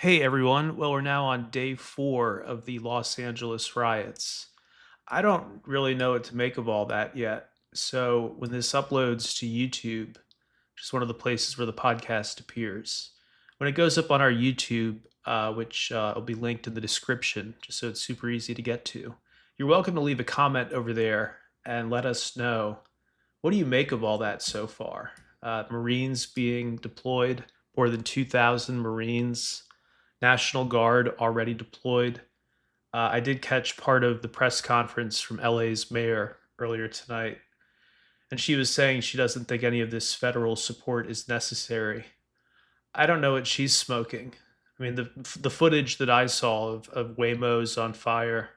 Hey everyone. Well, we're now on day 4 of the Los Angeles riots. I don't really know what to make of all that yet. So when this uploads to YouTube, which is one of the places where the podcast appears, when it goes up on our YouTube, which will be linked in the description, just so it's super easy to get to, you're welcome to leave a comment over there and let us know, what do you make of all that so far? Marines being deployed, more than 2,000 Marines, National Guard already deployed. I did catch part of the press conference from LA's mayor earlier tonight, and she was saying she doesn't think any of this federal support is necessary. I don't know what she's smoking. I mean, the footage that I saw of Waymos on fire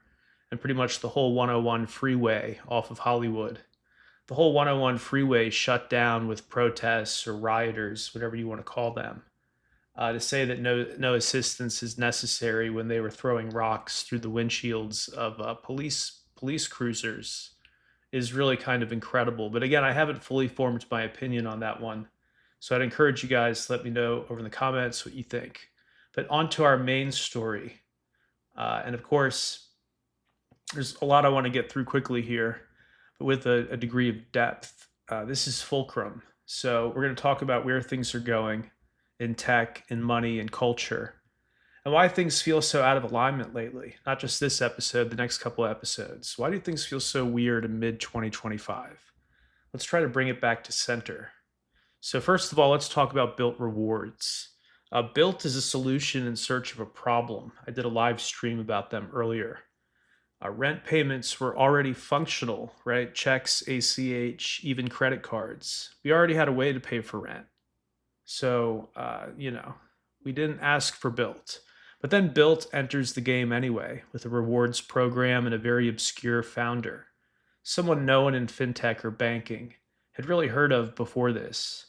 and pretty much the whole 101 freeway off of Hollywood, the whole 101 freeway shut down with protests or rioters, whatever you want to call them. To say that no assistance is necessary when they were throwing rocks through the windshields of police cruisers is really kind of incredible. But again, I haven't fully formed my opinion on that one, so I'd encourage you guys to let me know over in the comments what you think. But on to our main story, and of course, there's a lot I want to get through quickly here, but with a degree of depth. This is fulcrum, so we're going to talk about where things are going in tech, in money, and culture, and why things feel so out of alignment lately. Not just this episode, the next couple of episodes. Why do things feel so weird in mid 2025? Let's try to bring it back to center. So, first of all, let's talk about Bilt rewards. Bilt is a solution in search of a problem. I did a live stream about them earlier. Rent payments were already functional, right? Checks, ACH, even credit cards. We already had a way to pay for rent. So, we didn't ask for Bilt. But then Bilt enters the game anyway with a rewards program and a very obscure founder. Someone no one in fintech or banking had really heard of before this.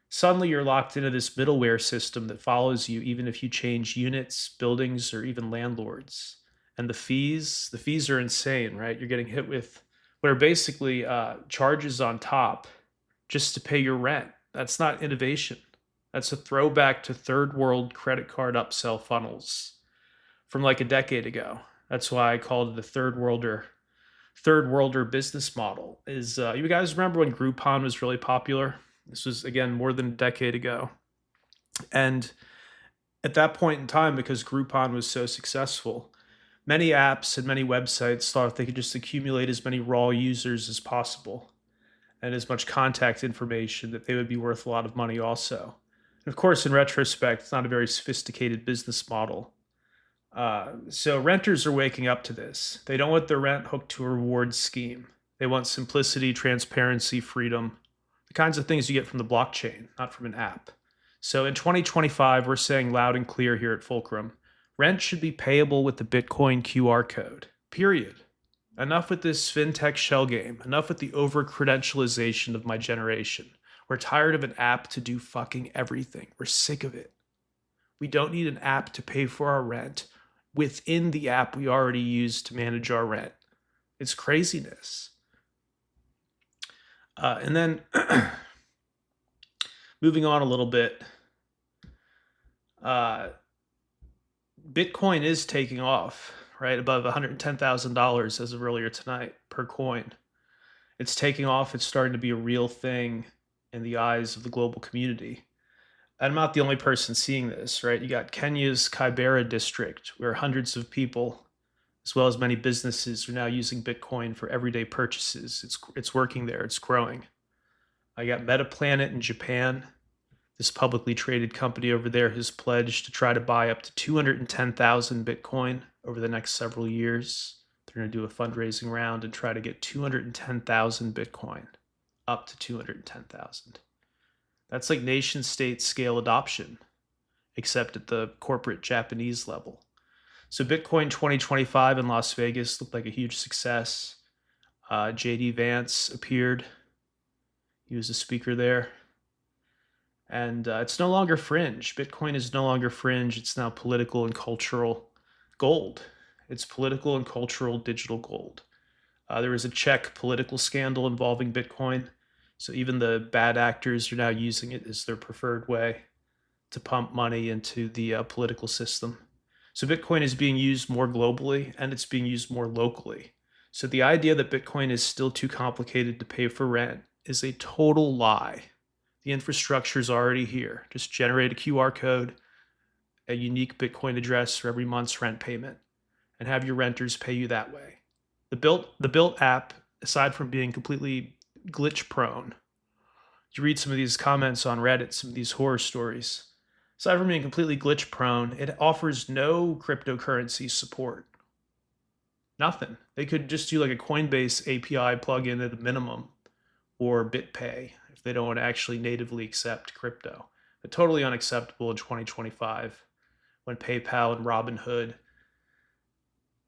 Suddenly, you're locked into this middleware system that follows you even if you change units, buildings, or even landlords. And the fees are insane, right? You're getting hit with what are basically charges on top just to pay your rent. That's not innovation. That's a throwback to third world credit card upsell funnels from like a decade ago. That's why I called it a third worlder business model. Is you guys remember when Groupon was really popular? This was again more than a decade ago. And at that point in time, because Groupon was so successful, many apps and many websites thought they could just accumulate as many raw users as possible and as much contact information that they would be worth a lot of money also. And of course, in retrospect, it's not a very sophisticated business model. So renters are waking up to this. They don't want their rent hooked to a reward scheme. They want simplicity, transparency, freedom, the kinds of things you get from the blockchain, not from an app. So in 2025, we're saying loud and clear here at Fulcrum, rent should be payable with the Bitcoin QR code, period. Enough with this fintech shell game. Enough with the over credentialization of my generation. We're tired of an app to do fucking everything. We're sick of it. We don't need an app to pay for our rent within the app we already use to manage our rent. It's craziness. And then moving on a little bit, Bitcoin is taking off, right? Above $110,000 as of earlier tonight per coin. It's taking off. It's starting to be a real thing in the eyes of the global community. And I'm not the only person seeing this, right? You got Kenya's Kibera district, where hundreds of people, as well as many businesses, are now using Bitcoin for everyday purchases. It's working there. It's growing. I got Metaplanet in Japan. This publicly traded company over there has pledged to try to buy up to 210,000 Bitcoin over the next several years. They're going to do a fundraising round and try to get 210,000 Bitcoin, up to 210,000. That's like nation state scale adoption, except at the corporate Japanese level. So Bitcoin 2025 in Las Vegas looked like a huge success. JD Vance appeared. He was a speaker there. And it's no longer fringe. Bitcoin is no longer fringe. It's now political and cultural gold. It's political and cultural digital gold. There was a Czech political scandal involving Bitcoin. So even the bad actors are now using it as their preferred way to pump money into the political system. So Bitcoin is being used more globally and it's being used more locally. So the idea that Bitcoin is still too complicated to pay for rent is a total lie. The infrastructure is already here. Just generate a QR code, a unique Bitcoin address for every month's rent payment, and have your renters pay you that way. The Bilt app, aside from being completely glitch prone, you read some of these comments on Reddit, some of these horror stories. Aside from being completely glitch prone, it offers no cryptocurrency support. Nothing. They could just do like a Coinbase API plugin at a minimum, or BitPay if they don't want to actually natively accept crypto. But totally unacceptable in 2025 when PayPal and Robinhood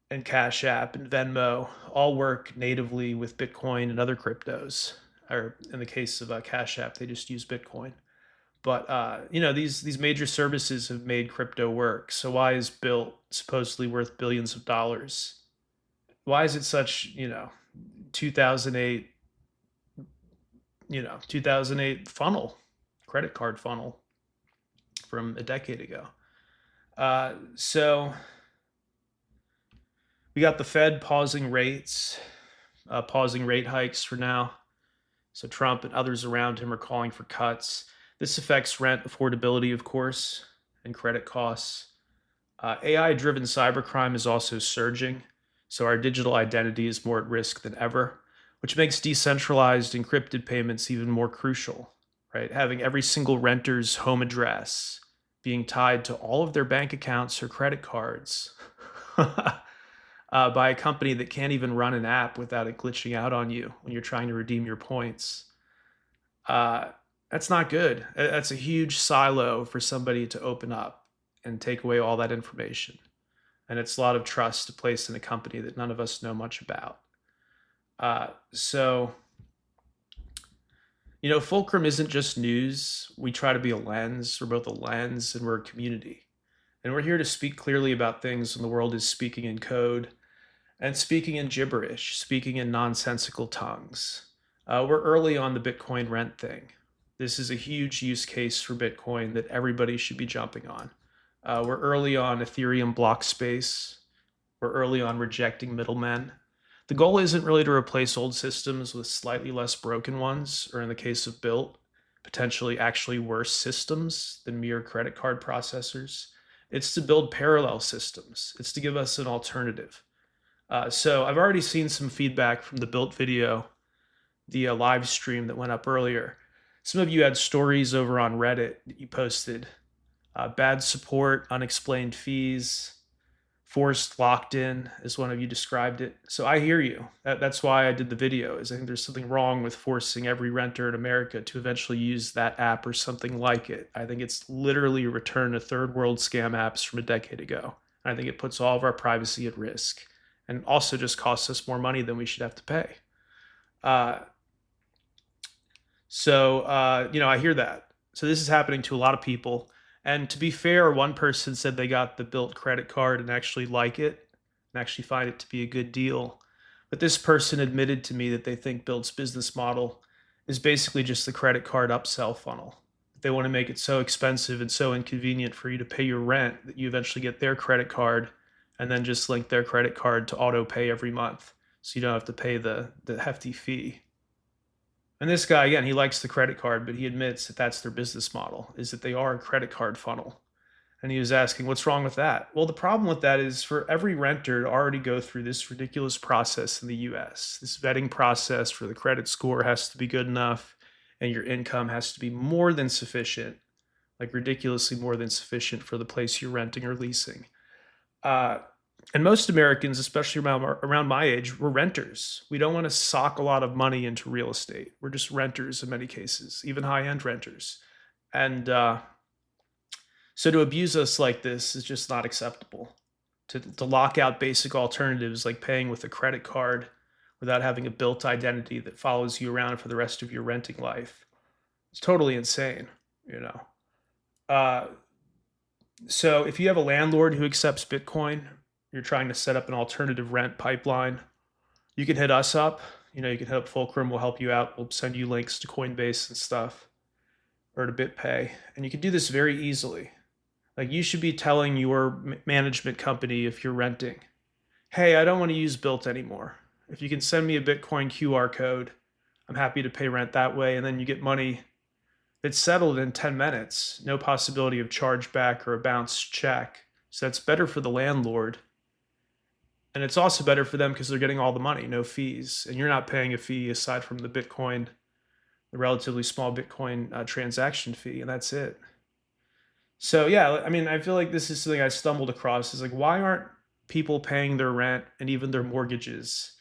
and Cash App and Venmo all work natively with Bitcoin and other cryptos. Or in the case of Cash App, they just use Bitcoin. But these major services have made crypto work. So why is Bilt supposedly worth billions of dollars? Why is it such 2008 2008 funnel, credit card funnel from a decade ago? So we got the Fed pausing rates, pausing rate hikes for now. So Trump and others around him are calling for cuts. This affects rent affordability, of course, and credit costs. AI-driven cybercrime is also surging, so our digital identity is more at risk than ever, which makes decentralized encrypted payments even more crucial, right? Having every single renter's home address being tied to all of their bank accounts or credit cards by a company that can't even run an app without it glitching out on you when you're trying to redeem your points. That's not good. That's a huge silo for somebody to open up and take away all that information. And it's a lot of trust to place in a company that none of us know much about. So, Fulcrum isn't just news. We try to be a lens. We're both a lens and we're a community. And we're here to speak clearly about things when the world is speaking in code and speaking in gibberish, speaking in nonsensical tongues. We're early on the Bitcoin rent thing. This is a huge use case for Bitcoin that everybody should be jumping on. We're early on Ethereum block space. We're early on rejecting middlemen. The goal isn't really to replace old systems with slightly less broken ones, or in the case of Bilt, potentially actually worse systems than mere credit card processors. It's to build parallel systems. It's to give us an alternative. So I've already seen some feedback from the Bilt video, the live stream that went up earlier. Some of you had stories over on Reddit that you posted. Bad support, unexplained fees, forced locked in, as one of you described it. So I hear you. That's why I did the video, is I think there's something wrong with forcing every renter in America to eventually use that app or something like it. I think it's literally a return to third world scam apps from a decade ago. I think it puts all of our privacy at risk and also just costs us more money than we should have to pay. I hear that. So this is happening to a lot of people. And to be fair, one person said they got the Bilt credit card and actually like it and actually find it to be a good deal. But this person admitted to me that they think Bilt's business model is basically just the credit card upsell funnel. They want to make it so expensive and so inconvenient for you to pay your rent that you eventually get their credit card and then just link their credit card to auto pay every month so you don't have to pay the hefty fee. And this guy, again, he likes the credit card, but he admits that that's their business model, is that they are a credit card funnel. And he was asking, what's wrong with that? Well, the problem with that is for every renter to already go through this ridiculous process in the US, this vetting process where the credit score has to be good enough and your income has to be more than sufficient, like ridiculously more than sufficient for the place you're renting or leasing. And most Americans, especially around my age, we're renters. We don't want to sock a lot of money into real estate. We're just renters in many cases, even high-end renters. And so to abuse us like this is just not acceptable. To lock out basic alternatives like paying with a credit card without having a built identity that follows you around for the rest of your renting life. It's totally insane, So if you have a landlord who accepts Bitcoin, you're trying to set up an alternative rent pipeline, you can hit us up. You can hit up Fulcrum. We'll help you out. We'll send you links to Coinbase and stuff. or to BitPay. And you can do this very easily. Like you should be telling your management company if you're renting, hey, I don't want to use Bilt anymore. If you can send me a Bitcoin QR code, I'm happy to pay rent that way. And then you get money that's settled in 10 minutes, no possibility of chargeback or a bounced check. So that's better for the landlord. And it's also better for them because they're getting all the money, no fees. And you're not paying a fee aside from the Bitcoin, the relatively small Bitcoin transaction fee, and that's it. So yeah, I mean, I feel like this is something I stumbled across. Is like, why aren't people paying their rent and even their mortgages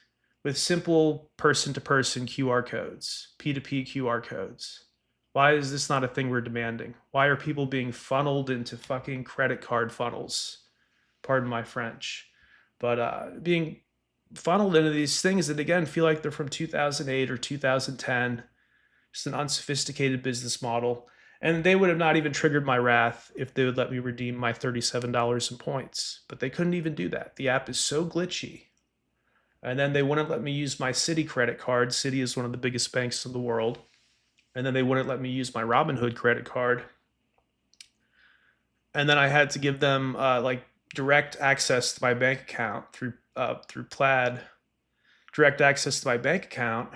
with simple person-to-person QR codes, P2P QR codes? Why is this not a thing we're demanding? Why are people being funneled into fucking credit card funnels? Pardon my French. But being funneled into these things that, again, feel like they're from 2008 or 2010, just an unsophisticated business model. And they would have not even triggered my wrath if they would let me redeem my $37 in points. But they couldn't even do that. The app is so glitchy. And then they wouldn't let me use my Citi credit card. Citi is one of the biggest banks in the world. And then they wouldn't let me use my Robinhood credit card. And then I had to give them like direct access to my bank account through Plaid, direct access to my bank account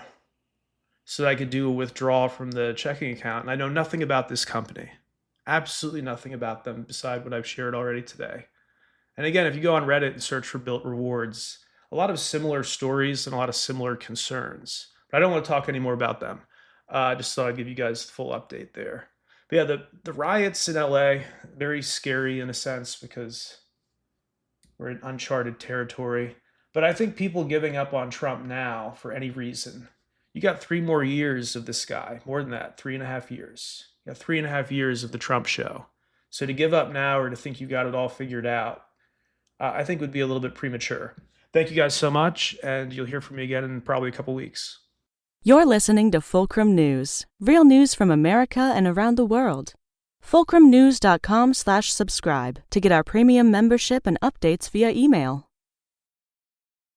so that I could do a withdrawal from the checking account. And I know nothing about this company, absolutely nothing about them beside what I've shared already today. And again, if you go on Reddit and search for Bilt rewards, a lot of similar stories and a lot of similar concerns. But I don't want to talk anymore about them. Just thought I'd give you guys the full update there. But yeah, the riots in LA, very scary in a sense because we're in uncharted territory. But I think people giving up on Trump now for any reason, you got 3 more years of this guy, more than that, 3.5 years. You got 3.5 years of the Trump show. So to give up now or to think you got it all figured out, I think would be a little bit premature. Thank you guys so much, and you'll hear from me again in probably a couple weeks. You're listening to Fulcrum News, real news from America and around the world. FulcrumNews.com/subscribe to get our premium membership and updates via email.